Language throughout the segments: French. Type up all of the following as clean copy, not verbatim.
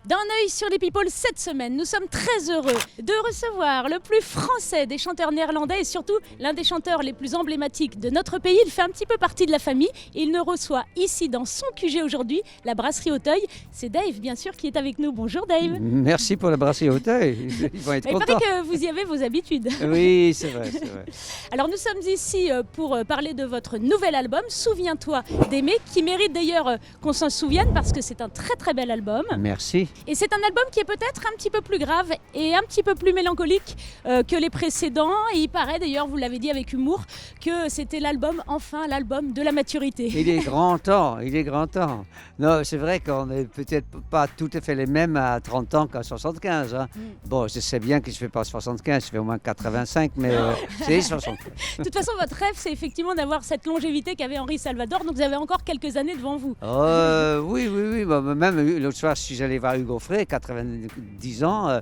D'un œil sur les people cette semaine, nous sommes très heureux de recevoir le plus français des chanteurs néerlandais et surtout l'un des chanteurs les plus emblématiques de notre pays. Il fait un petit peu partie de la famille et il nous reçoit ici dans son QG aujourd'hui, la brasserie Auteuil. C'est Dave bien sûr qui est avec nous. Bonjour Dave. Merci pour la brasserie Auteuil, ils vont être Il contents. paraît que vous y avez vos habitudes. Oui, c'est vrai, c'est vrai. Alors nous sommes ici pour parler de votre nouvel album, Souviens-toi d'aimer, qui mérite d'ailleurs qu'on s'en souvienne parce que c'est un très très bel album. Merci. Et c'est un album qui est peut-être un petit peu plus grave et un petit peu plus mélancolique que les précédents. Et il paraît d'ailleurs, vous l'avez dit avec humour, que c'était l'album de la maturité. Il est grand temps, il est grand temps. Non, c'est vrai qu'on n'est peut-être pas tout à fait les mêmes à 30 ans qu'à 75. Hein. Bon, je sais bien que je ne fais pas 75, je fais au moins 85, mais c'est 75. De toute façon, votre rêve, c'est effectivement d'avoir cette longévité qu'avait Henri Salvador. Donc vous avez encore quelques années devant vous. Oui. Bah, même l'autre soir, si j'allais voir Hugo Frey, 90 ans,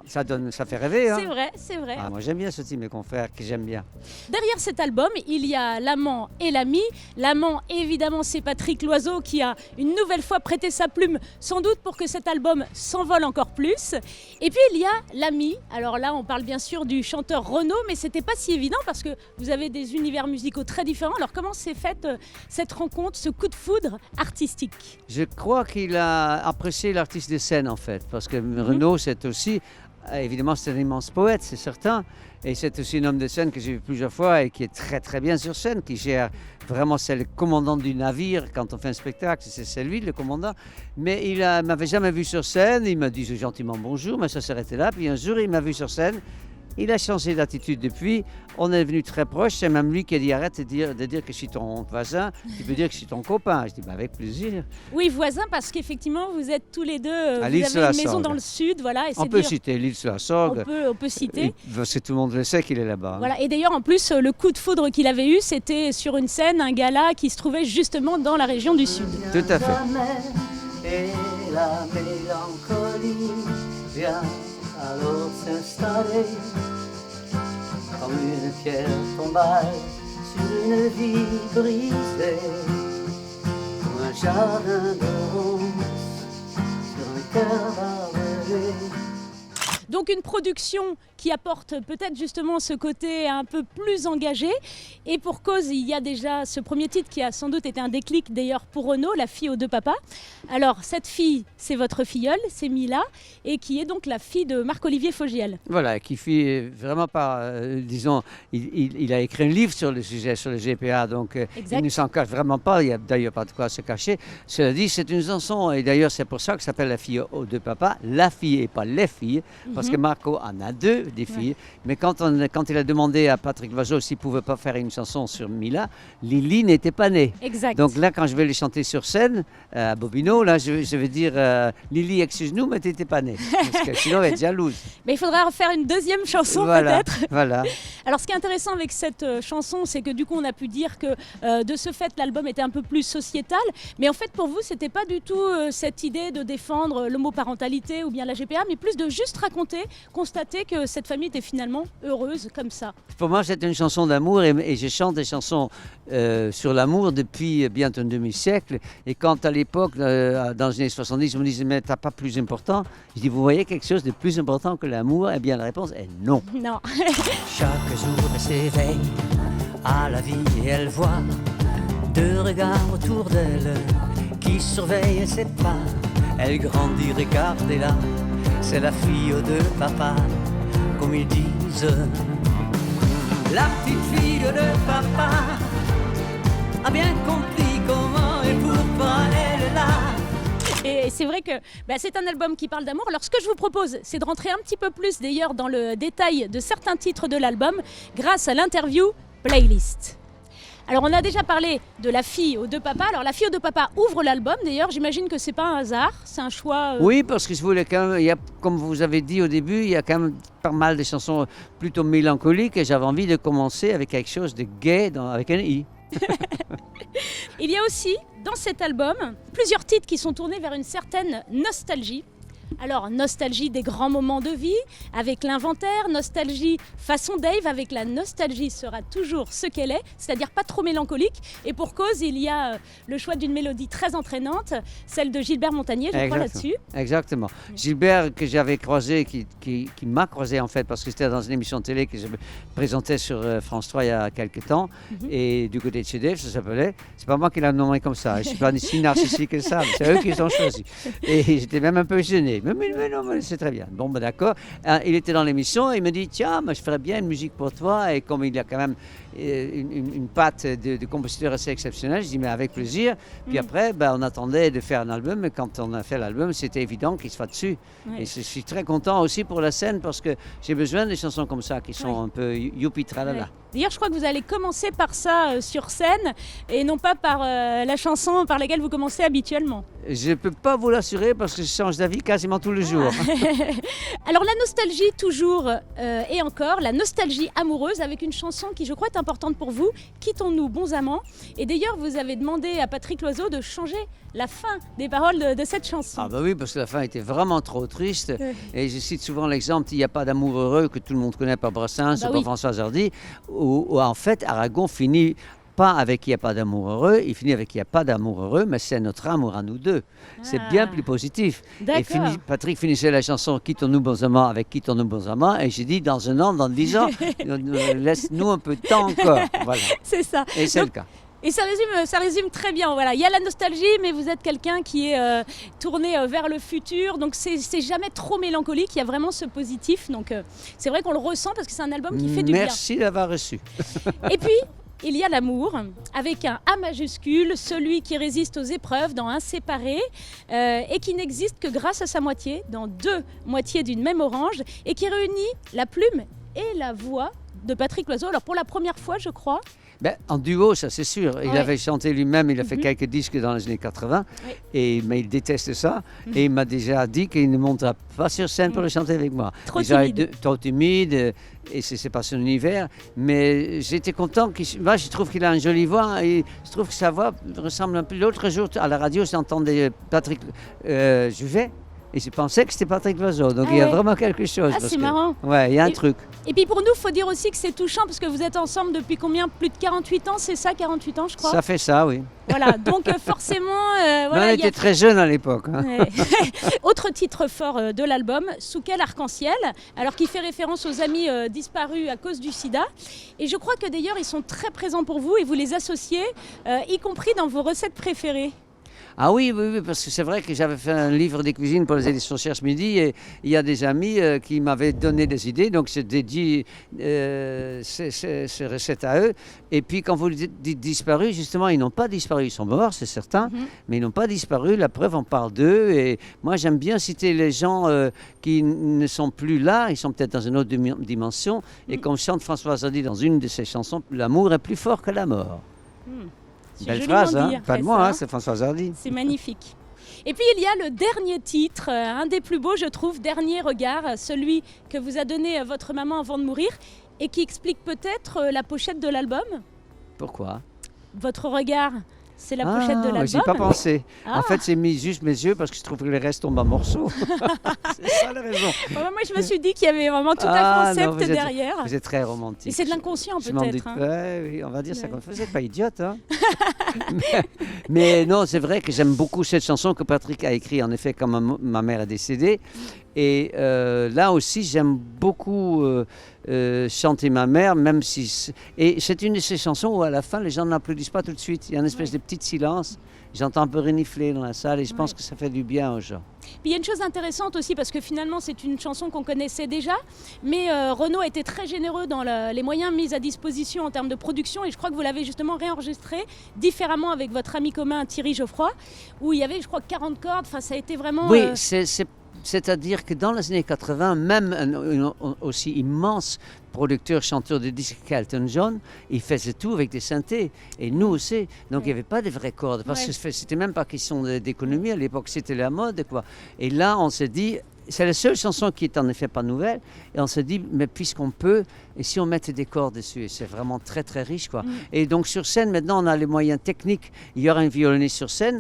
ça fait rêver. Hein. C'est vrai. Ah, moi, j'aime bien ce type, mes confrères, que j'aime bien. Derrière cet album, il y a l'amant et l'ami. L'amant, évidemment, c'est Patrick Loiseau qui a une nouvelle fois prêté sa plume, sans doute pour que cet album s'envole encore plus. Et puis, il y a l'ami. Alors là, on parle bien sûr du chanteur Renaud, mais c'était pas si évident parce que vous avez des univers musicaux très différents. Alors, comment s'est faite cette rencontre, ce coup de foudre artistique ? Je crois qu'il a apprécié l'artiste de scène, en fait, parce que Renaud, c'est aussi... Évidemment, c'est un immense poète, c'est certain. Et c'est aussi un homme de scène que j'ai vu plusieurs fois et qui est très très bien sur scène, qui gère vraiment, c'est le commandant du navire quand on fait un spectacle, c'est lui le commandant. Mais il ne m'avait jamais vu sur scène, il m'a dit gentiment bonjour, mais ça s'arrêtait là. Puis un jour, il m'a vu sur scène. Il a changé d'attitude depuis, on est devenu très proches, c'est même lui qui a dit arrête de dire que je suis ton voisin, tu peux dire que je suis ton copain. Je dis avec plaisir. Oui, voisin, parce qu'effectivement vous êtes tous les deux, à vous avez une maison Sorgue. dans le sud, voilà. Et on peut citer l'île sur la Sorgue. On peut citer. Parce que tout le monde le sait qu'il est là-bas. Voilà. Et d'ailleurs en plus le coup de foudre qu'il avait eu, c'était sur une scène, un gala qui se trouvait justement dans la région du sud. Tout à fait. Et la mélancolie vient alors s'installer comme une pierre tombale sur une vie brisée, comme un jardin de roses sur un cœur barbelé. Donc une production qui apporte peut-être justement ce côté un peu plus engagé. Et pour cause, il y a déjà ce premier titre qui a sans doute été un déclic d'ailleurs pour Renaud, la fille aux deux papas. Alors cette fille, c'est votre filleule, c'est Mila, et qui est donc la fille de Marc-Olivier Fogiel. Voilà, qui fait vraiment pas, disons, il a écrit un livre sur le sujet, sur le GPA, donc il ne s'en cache vraiment pas, il n'y a d'ailleurs pas de quoi se cacher. Cela dit, c'est une chanson, et d'ailleurs c'est pour ça que ça s'appelle La fille aux deux papas, la fille et pas les filles, parce que Marco en a deux, des filles, mais quand il a demandé à Patrick Loiseau s'il ne pouvait pas faire une chanson sur Mila, Lily n'était pas née. Exact. Donc là, quand je vais les chanter sur scène, à Bobino, là, je vais dire Lily, excuse-nous, mais tu n'étais pas née. Parce que sinon, elle est jalouse. Mais il faudra refaire une deuxième chanson peut-être. Voilà. Alors ce qui est intéressant avec cette chanson, c'est que du coup on a pu dire que de ce fait l'album était un peu plus sociétal. Mais en fait pour vous, c'était pas du tout cette idée de défendre l'homoparentalité ou bien la GPA, mais plus de juste raconter, constater que cette famille était finalement heureuse comme ça. Pour moi, c'est une chanson d'amour et je chante des chansons sur l'amour depuis bientôt un demi-siècle. Et quand à l'époque, dans les années 70, on me disait mais t'as pas plus important, je dis vous voyez quelque chose de plus important que l'amour? Eh bien la réponse est non. Non. Chaque jour elle s'éveille à la vie et elle voit deux regards autour d'elle qui surveillent ses pas. Elle grandit, regardez-la, c'est la fille aux deux papas, comme ils disent. La petite fille aux deux papas a bien compris comment et pourquoi elle est là. Et c'est vrai que c'est un album qui parle d'amour. Alors ce que je vous propose, c'est de rentrer un petit peu plus d'ailleurs dans le détail de certains titres de l'album grâce à l'interview playlist. Alors on a déjà parlé de La fille aux deux papas. Alors La fille aux deux papas ouvre l'album d'ailleurs. J'imagine que c'est pas un hasard, c'est un choix. Oui, parce que je voulais quand même, comme vous avez dit au début, il y a quand même pas mal de chansons plutôt mélancoliques et j'avais envie de commencer avec quelque chose de gai avec un i. Il y a aussi dans cet album plusieurs titres qui sont tournés vers une certaine nostalgie. Alors, nostalgie des grands moments de vie avec l'inventaire, nostalgie façon Dave avec la nostalgie sera toujours ce qu'elle est, c'est-à-dire pas trop mélancolique. Et pour cause, il y a le choix d'une mélodie très entraînante, celle de Gilbert Montagnier, je crois là-dessus. Exactement. Gilbert, que j'avais croisé, qui m'a croisé en fait, parce que c'était dans une émission de télé que je présentais sur France 3 il y a quelques temps, et du côté de chez Dave, ça s'appelait. C'est pas moi qui l'ai nommé comme ça, je suis pas si narcissique que ça, c'est eux qui les ont choisis. Et j'étais même un peu gêné. Mais non, mais c'est très bien. Bon, ben d'accord. Il était dans l'émission et il me dit, tiens, moi, je ferais bien une musique pour toi. Et comme il a quand même une patte de compositeur assez exceptionnelle, je dis, mais avec plaisir. Puis après, ben, on attendait de faire un album. Et quand on a fait l'album, c'était évident qu'il soit dessus. Et je suis très content aussi pour la scène parce que j'ai besoin de chansons comme ça qui sont un peu youpi tralala. D'ailleurs, je crois que vous allez commencer par ça sur scène et non pas par la chanson par laquelle vous commencez habituellement. Je ne peux pas vous l'assurer parce que je change d'avis quasiment tous les jours. Alors la nostalgie toujours et encore, la nostalgie amoureuse avec une chanson qui je crois est importante pour vous, Quittons-nous bons amants. Et d'ailleurs, vous avez demandé à Patrick Loiseau de changer la fin des paroles de cette chanson. Ah bah oui, parce que la fin était vraiment trop triste. Et je cite souvent l'exemple, il n'y a pas d'amour heureux que tout le monde connaît par Brassens ou par Françoise Hardy, où en fait Aragon finit pas avec il n'y a pas d'amour heureux, il finit avec il n'y a pas d'amour heureux, mais c'est notre amour à nous deux. C'est bien plus positif. Et Patrick finissait la chanson Quittons-nous bons amants avec Quittons-nous bons amants, et j'ai dit dans un an, dans 10 ans, laisse-nous un peu de temps encore. Voilà. C'est ça. Et c'est le cas. Et ça résume très bien. Voilà. Il y a la nostalgie, mais vous êtes quelqu'un qui est tourné vers le futur. Donc, c'est jamais trop mélancolique. Il y a vraiment ce positif. Donc, c'est vrai qu'on le ressent parce que c'est un album qui fait du bien. Merci d'avoir reçu. Et puis, il y a l'amour, avec un A majuscule, celui qui résiste aux épreuves dans Inséparés, et qui n'existe que grâce à sa moitié, dans deux moitiés d'une même orange, et qui réunit la plume et la voix de Patrick Loiseau. Alors, pour la première fois, je crois. Ben, en duo, ça c'est sûr. Il avait chanté lui-même, il a fait quelques disques dans les années 80, mais il déteste ça. Et il m'a déjà dit qu'il ne montera pas sur scène pour le chanter avec moi. Trop timide. Trop timide, et c'est pas son univers. Mais j'étais content. Moi, je trouve qu'il a une jolie voix, et je trouve que sa voix ressemble un peu. L'autre jour, à la radio, j'entendais Patrick Juvet. Et je pensais que c'était Patrick Loiseau, donc il y a vraiment quelque chose. Ah, c'est marrant. Ouais, il y a un truc. Et puis pour nous, il faut dire aussi que c'est touchant, parce que vous êtes ensemble depuis combien? Plus de 48 ans, c'est ça, 48 ans, je crois? Ça fait ça, oui. Voilà, donc forcément... on était très jeunes à l'époque. Hein. Autre titre fort de l'album, Sous quel arc-en-ciel, alors qui fait référence aux amis disparus à cause du sida. Et je crois que d'ailleurs, ils sont très présents pour vous et vous les associez, y compris dans vos recettes préférées. Ah oui, parce que c'est vrai que j'avais fait un livre de cuisine pour les éditions Cherche Midi et il y a des amis qui m'avaient donné des idées, donc j'ai dédié ces recettes à eux. Et puis quand vous dites disparus, justement, ils n'ont pas disparu, ils sont morts, c'est certain, mais ils n'ont pas disparu, la preuve, on parle d'eux. Et moi, j'aime bien citer les gens qui ne sont plus là, ils sont peut-être dans une autre dimension. Et comme chante Françoise Hardy dans une de ses chansons, l'amour est plus fort que la mort. Belle phrase, hein? Pas de moi, hein, c'est Françoise Hardy. C'est magnifique. Et puis il y a le dernier titre, un des plus beaux je trouve, Dernier regard, celui que vous a donné votre maman avant de mourir et qui explique peut-être la pochette de l'album. Pourquoi? Votre regard, c'est la pochette de l'album. J'y ai pas pensé. En fait, j'ai mis juste mes yeux parce que je trouve que les restes tombent en morceaux. C'est ça la raison. Moi, je me suis dit qu'il y avait vraiment tout un concept derrière. Vous êtes très romantique. Et c'est de l'inconscient peut-être. Oui, on va dire ça comme ça. Vous n'êtes pas idiote. Hein. mais non, c'est vrai que j'aime beaucoup cette chanson que Patrick a écrite, en effet, quand ma mère est décédée. Et là aussi, j'aime beaucoup chanter ma mère, même si... Et c'est une de ces chansons où à la fin, les gens n'applaudissent pas tout de suite. Il y a une espèce de petit silence. J'entends un peu renifler dans la salle et je pense que ça fait du bien aux gens. Puis il y a une chose intéressante aussi, parce que finalement, c'est une chanson qu'on connaissait déjà, mais Renaud a été très généreux dans les moyens mis à disposition en termes de production, et je crois que vous l'avez justement réenregistré différemment avec votre ami commun Thierry Geoffroy, où il y avait, je crois, 40 cordes. Enfin, ça a été vraiment... Oui, c'est-à-dire que dans les années 80, même un aussi immense producteur, chanteur de disques qu'Elton John, il faisait tout avec des synthés. Et nous aussi. Donc il n'y avait pas de vraies cordes. Parce que c'était même pas question d'économie. À l'époque, c'était la mode, quoi. Et là, on s'est dit... C'est la seule chanson qui est en effet pas nouvelle. Et on s'est dit, mais puisqu'on peut, et si on mettait des cordes dessus, et c'est vraiment très très riche, quoi. Et donc sur scène, maintenant, on a les moyens techniques. Il y aura un violoniste sur scène.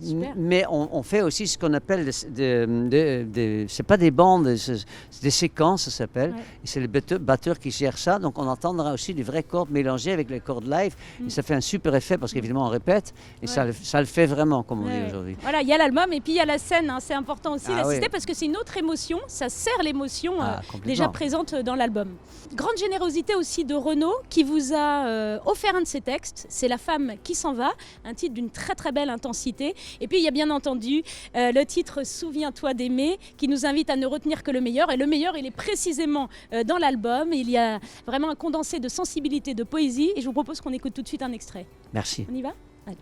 Super. Mais on fait aussi ce qu'on appelle c'est pas des bandes, c'est des séquences, ça s'appelle. Ouais. Et c'est le batteur qui gère ça. Donc on entendra aussi des vraies cordes mélangées avec les cordes live. Et ça fait un super effet parce qu'évidemment on répète. Et ça le fait vraiment, comme on dit Ouais. aujourd'hui. Voilà, il y a l'album et puis il y a la scène. C'est important aussi Ah d'assister oui. parce que c'est une autre émotion. Ça sert l'émotion Complètement. déjà présente dans l'album. Grande générosité aussi de Renaud qui vous a offert un de ses textes. C'est La femme qui s'en va, un titre d'une très très belle intensité. Et puis il y a bien entendu le titre Souviens-toi d'aimer qui nous invite à ne retenir que le meilleur. Et le meilleur, il est précisément dans l'album. Il y a vraiment un condensé de sensibilité, de poésie. Et je vous propose qu'on écoute tout de suite un extrait. Merci. On y va ? Allez.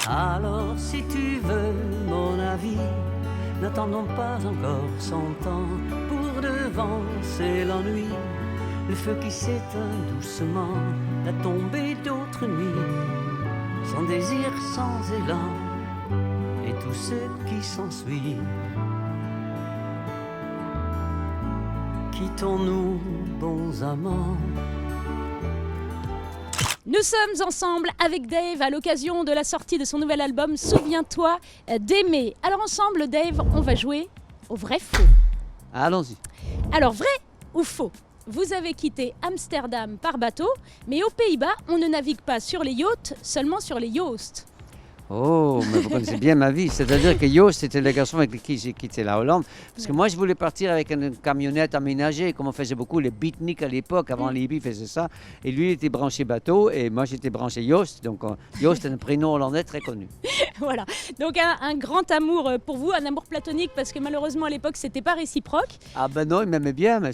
Alors si tu veux mon avis, n'attendons pas encore 100 ans pour devancer l'ennui. Le feu qui s'éteint doucement, la tombée d'autres nuits, sans désir, sans élan, et tout ce qui s'ensuit. Quittons-nous, bons amants. Nous sommes ensemble avec Dave à l'occasion de la sortie de son nouvel album Souviens-toi d'aimer. Alors ensemble, Dave, on va jouer au vrai faux. Allons-y. Alors vrai ou faux ? Vous avez quitté Amsterdam par bateau, mais aux Pays-Bas, on ne navigue pas sur les yachts, seulement sur les Joost. Oh, mais vous connaissez bien ma vie. C'est-à-dire que Joost, c'était le garçon avec qui j'ai quitté la Hollande. Parce que moi, je voulais partir avec une camionnette aménagée, comme on faisait beaucoup les beatniks à l'époque. Avant, les hippies faisaient ça. Et lui, il était branché bateau et moi, j'étais branché Joost. Donc, Joost est un prénom hollandais très connu. Voilà, donc un grand amour pour vous, un amour platonique, parce que malheureusement à l'époque, c'était pas réciproque. Ah ben non, il m'aimait bien, mais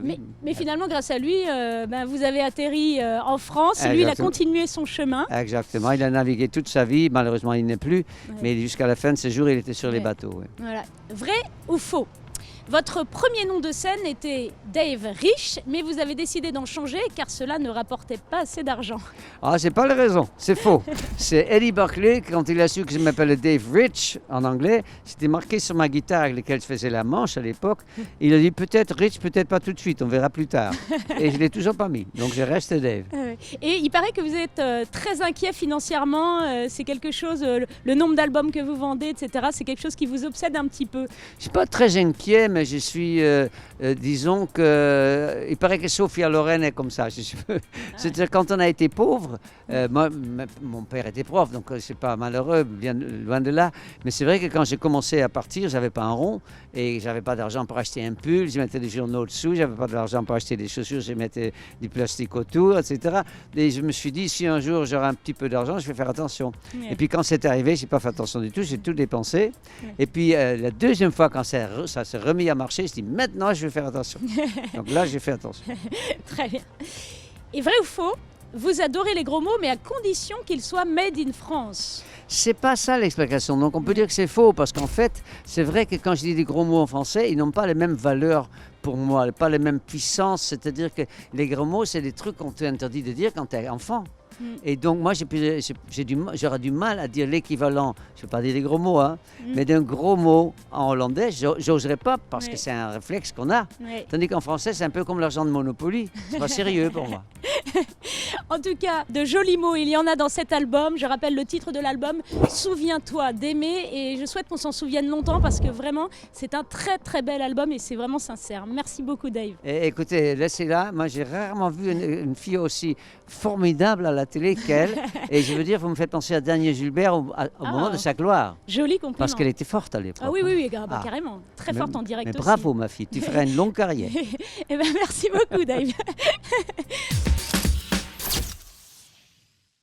oui. Mais finalement, grâce à lui, vous avez atterri en France. Lui, il a continué son chemin. Exactement, il a navigué toute sa vie. Malheureusement, il n'est plus. Ouais. Mais jusqu'à la fin de ses jours, il était sur les Ouais. bateaux. Ouais. Voilà. Vrai ou faux ? Votre premier nom de scène était Dave Rich, mais vous avez décidé d'en changer car cela ne rapportait pas assez d'argent. Ah, c'est pas la raison, c'est faux. C'est Eddie Buckley, quand il a su que je m'appelais Dave Rich en anglais, c'était marqué sur ma guitare avec laquelle je faisais la manche à l'époque. Il a dit peut-être Rich, peut-être pas tout de suite, on verra plus tard. Et je l'ai toujours pas mis, donc je reste Dave. Et il paraît que vous êtes très inquiet financièrement. C'est quelque chose, le nombre d'albums que vous vendez, etc. C'est quelque chose qui vous obsède un petit peu. Je suis pas très inquiet, mais je suis, disons que, il paraît que Sophia Loren est comme ça. C'est-à-dire quand on a été pauvre, moi, mon père était prof, donc c'est pas malheureux, bien loin de là. Mais c'est vrai que quand j'ai commencé à partir, j'avais pas un rond et j'avais pas d'argent pour acheter un pull. Je mettais des journaux dessous, j'avais pas d'argent pour acheter des chaussures, je mettais du plastique autour, etc. Et je me suis dit, si un jour j'aurai un petit peu d'argent, je vais faire attention. Ouais. Et puis quand c'est arrivé, j'ai pas fait attention du tout, j'ai tout dépensé. Ouais. Et puis la deuxième fois, quand ça s'est remis à marcher, je dis maintenant je vais faire attention. Donc là, j'ai fait attention. Très bien. Et vrai ou faux ? Vous adorez les gros mots, mais à condition qu'ils soient made in France. C'est pas ça l'explication. Donc on peut dire que c'est faux parce qu'en fait, c'est vrai que quand je dis des gros mots en français, ils n'ont pas les mêmes valeurs pour moi, pas les mêmes puissances. C'est-à-dire que les gros mots, c'est des trucs qu'on t'interdit de dire quand tu es enfant. Et donc, moi, j'aurais du mal à dire l'équivalent, je ne vais pas dire des gros mots, hein, mais d'un gros mot en hollandais, j'oserais pas parce que c'est un réflexe qu'on a. Ouais. Tandis qu'en français, c'est un peu comme l'argent de Monopoly. C'est pas sérieux pour moi. En tout cas, de jolis mots, il y en a dans cet album. Je rappelle le titre de l'album, Souviens-toi d'aimer. Et je souhaite qu'on s'en souvienne longtemps parce que vraiment, c'est un très très bel album et c'est vraiment sincère. Merci beaucoup, Dave. Et écoutez, laissez-la. Moi, j'ai rarement vu une fille aussi formidable à la télé qu'elle. Et je veux dire, vous me faites penser à Daniel Gilbert au moment de sa gloire. Joli compliment. Parce qu'elle était forte à l'époque. Ah oui, carrément. Très forte en direct mais aussi. bravo, ma fille. Tu feras une longue carrière. Eh ben, merci beaucoup, Dave.